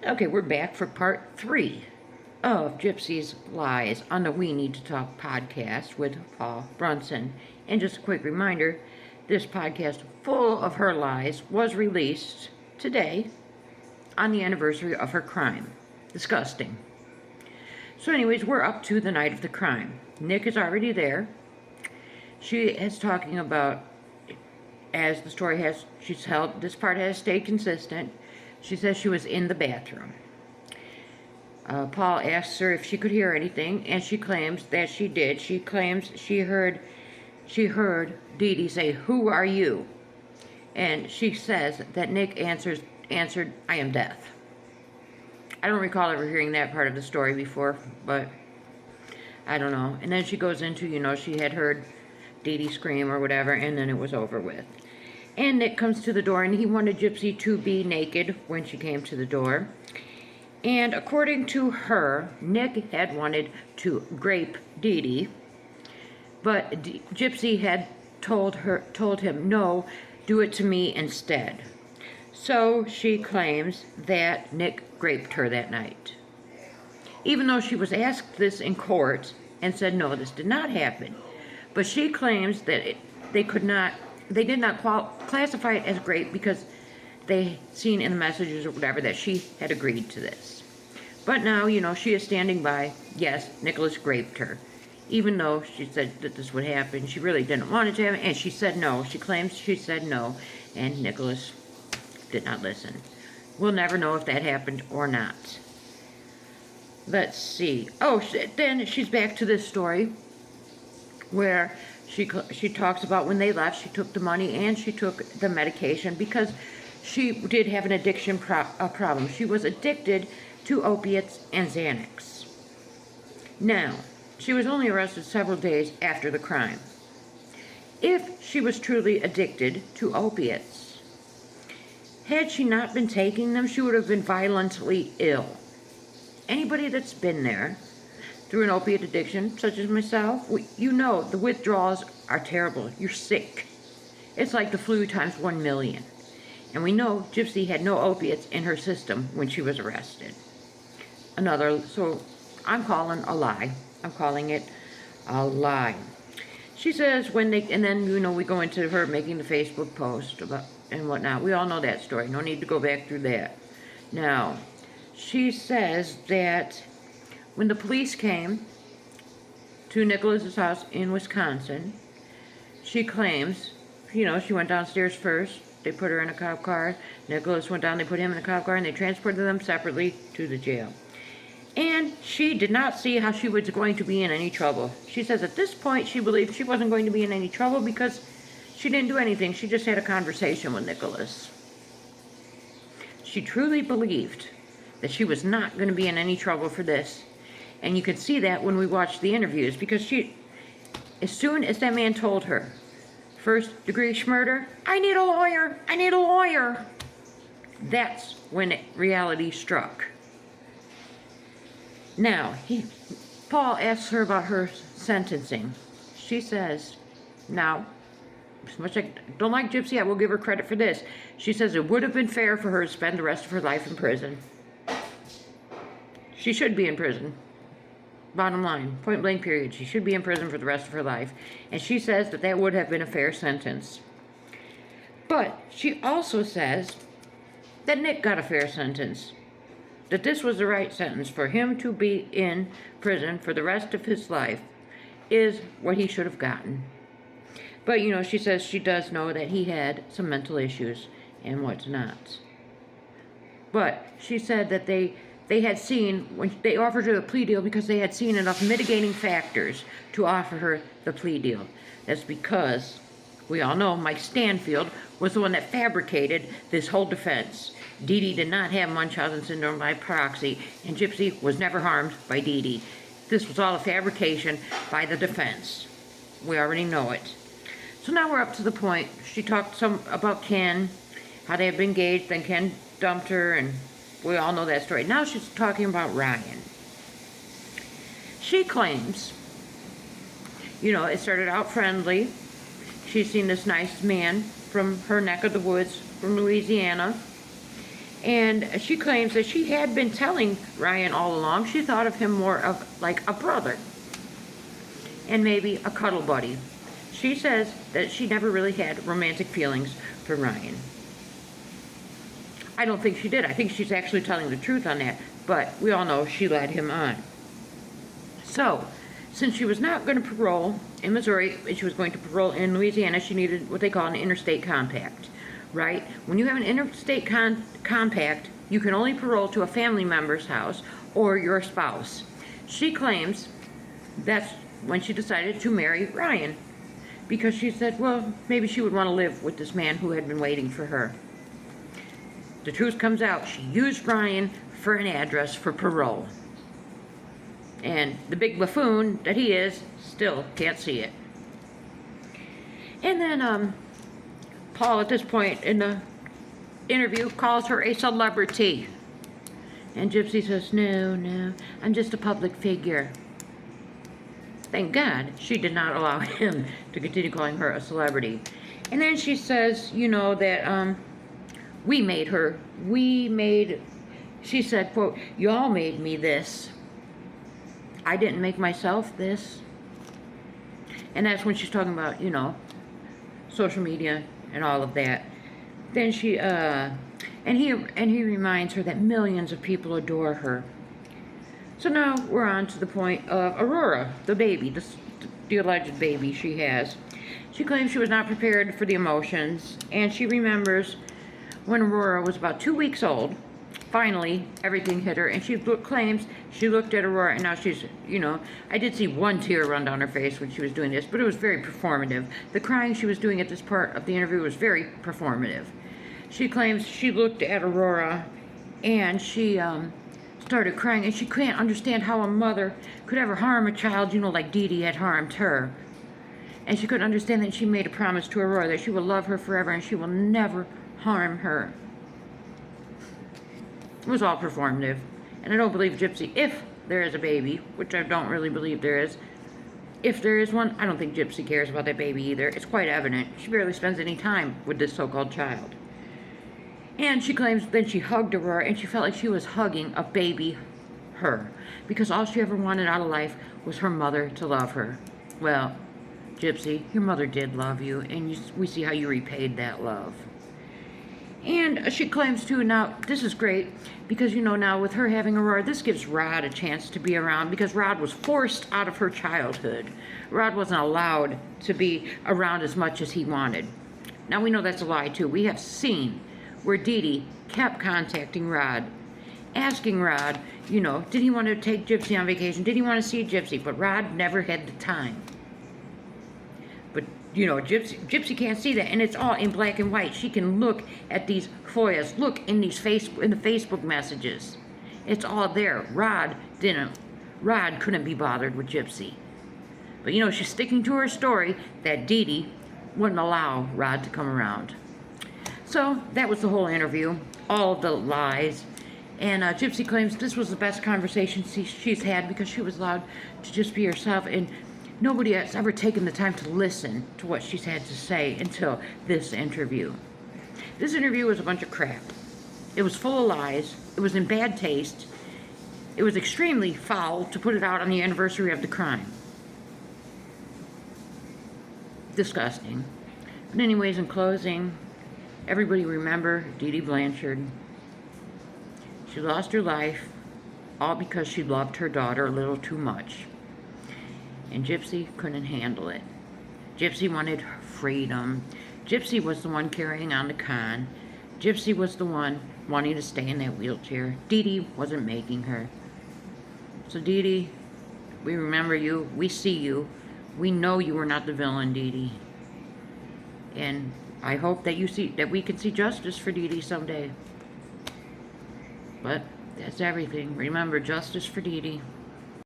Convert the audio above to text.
Okay, we're back for part 3 of Gypsy's Lies on the We Need to Talk podcast with Paul Brunson. And just a quick reminder, this podcast full of her lies was released today on the anniversary of her crime. Disgusting. So anyways, we're up to the night of the crime. Nick is already there. She is talking about, as the story has, she's held, this part has stayed consistent. She says she was in the bathroom. Paul asks her if she could hear anything, and she claims that she did. She claims she heard Dee Dee say, "Who are you?" And she says that Nick answered, "I am death." I don't recall ever hearing that part of the story before, but I don't know. And then she goes into, she had heard Dee Dee scream or whatever, and then it was over with. And Nick comes to the door, and he wanted Gypsy to be naked when she came to the door. And according to her, Nick had wanted to grape Dee Dee, but Gypsy had told him, "No, do it to me instead." So she claims that Nick raped her that night, even though she was asked this in court and said, "No, this did not happen." But she claims that they did not classify it as rape because they seen in the messages or whatever that she had agreed to this. But now, she is standing by, yes, Nicholas raped her. Even though she said that this would happen, she really didn't want it to happen, and she said no. She claims she said no, and Nicholas did not listen. We'll never know if that happened or not. Let's see. Oh, then she's back to this story where she talks about when they left, she took the money and she took the medication because she did have an addiction problem. She was addicted to opiates and Xanax. Now, she was only arrested several days after the crime. If she was truly addicted to opiates, had she not been taking them, she would have been violently ill. Anybody that's been there through an opiate addiction, such as myself, the withdrawals are terrible. You're sick. It's like the flu times 1,000,000. And we know Gypsy had no opiates in her system when she was arrested. So I'm calling a lie. I'm calling it a lie. She says and then we go into her making the Facebook post about and whatnot. We all know that story. No need to go back through that. Now, she says that when the police came to Nicholas's house in Wisconsin, she claims, she went downstairs first. They put her in a cop car. Nicholas went down, they put him in a cop car, and they transported them separately to the jail. And she did not see how she was going to be in any trouble. She says at this point she believed she wasn't going to be in any trouble because she didn't do anything. She just had a conversation with Nicholas. She truly believed that she was not going to be in any trouble for this. And you could see that when we watched the interviews, because as soon as that man told her, first degree murder, I need a lawyer, that's when reality struck. Now, Paul asks her about her sentencing. She says, now, as much as I don't like Gypsy, I will give her credit for this. She says it would have been fair for her to spend the rest of her life in prison. She should be in prison. Bottom line, point blank period. She should be in prison for the rest of her life. And she says that would have been a fair sentence. But she also says that Nick got a fair sentence. That this was the right sentence for him to be in prison for the rest of his life is what he should have gotten. But, she says she does know that he had some mental issues and whatnot. But she said that they had seen, when they offered her the plea deal, because they had seen enough mitigating factors to offer her the plea deal. That's because we all know Mike Stanfield was the one that fabricated this whole defense. Dee Dee did not have Munchausen syndrome by proxy, and Gypsy was never harmed by Dee Dee. This was all a fabrication by the defense. We already know it. So now we're up to the point. She talked some about Ken, how they had been engaged, then Ken dumped her, and we all know that story. Now she's talking about Ryan. She claims, it started out friendly. She's seen this nice man from her neck of the woods, from Louisiana. And she claims that she had been telling Ryan all along she thought of him more of like a brother and maybe a cuddle buddy. She says that she never really had romantic feelings for Ryan. I don't think she did. I think she's actually telling the truth on that, but we all know she led him on. So, since she was not going to parole in Missouri, and she was going to parole in Louisiana, she needed what they call an interstate compact, right? When you have an interstate compact, you can only parole to a family member's house or your spouse. She claims that's when she decided to marry Ryan, because she said, well, maybe she would want to live with this man who had been waiting for her. The truth comes out. She used Ryan for an address for parole. And the big buffoon that he is still can't see it. And then Paul, at this point in the interview, calls her a celebrity. And Gypsy says, no, I'm just a public figure. Thank God she did not allow him to continue calling her a celebrity. And then she says, that she said, quote, y'all made me this. I didn't make myself this. And that's when she's talking about, social media and all of that. Then she, and he reminds her that millions of people adore her. So now we're on to the point of Aurora, the baby, the alleged baby she has. She claims she was not prepared for the emotions, and she remembers when Aurora was about 2 weeks old. Finally, everything hit her, and she claims she looked at Aurora, and now she's, I did see one tear run down her face when she was doing this, but it was very performative. The crying she was doing at this part of the interview was very performative. She claims she looked at Aurora, and she started crying, and she can't understand how a mother could ever harm a child, like Dee Dee had harmed her. And she couldn't understand that she made a promise to Aurora that she will love her forever and she will never harm her. It was all performative. And I don't believe Gypsy, if there is a baby, which I don't really believe there is, if there is one, I don't think Gypsy cares about that baby either. It's quite evident. She barely spends any time with this so-called child. And she claims then she hugged Aurora and she felt like she was hugging a baby her, because all she ever wanted out of life was her mother to love her. Well, Gypsy, your mother did love you, and we see how you repaid that love. And she claims too, now this is great, because now with her having Aurora, this gives Rod a chance to be around, because Rod was forced out of her childhood. Rod wasn't allowed to be around as much as he wanted. Now we know that's a lie too. We have seen where Dee Dee kept contacting Rod, asking Rod, did he want to take Gypsy on vacation? Did he want to see Gypsy? But Rod never had the time. But, Gypsy can't see that, and it's all in black and white. She can look at these FOIAs, look in the Facebook messages. It's all there. Rod couldn't be bothered with Gypsy. But, she's sticking to her story that Dee Dee wouldn't allow Rod to come around. So, that was the whole interview, all of the lies. And Gypsy claims this was the best conversation she's had, because she was allowed to just be herself, and nobody has ever taken the time to listen to what she's had to say until this interview. This interview was a bunch of crap. It was full of lies. It was in bad taste. It was extremely foul to put it out on the anniversary of the crime. Disgusting. But anyways, in closing, everybody remember Dee Dee Blanchard. She lost her life all because she loved her daughter a little too much. And Gypsy couldn't handle it. Gypsy wanted freedom. Gypsy was the one carrying on the con. Gypsy was the one wanting to stay in that wheelchair. Dee Dee wasn't making her. So Dee Dee, we remember you. We see you. We know you were not the villain, Dee Dee. And I hope that we can see justice for Dee Dee someday. But that's everything. Remember, justice for Dee Dee.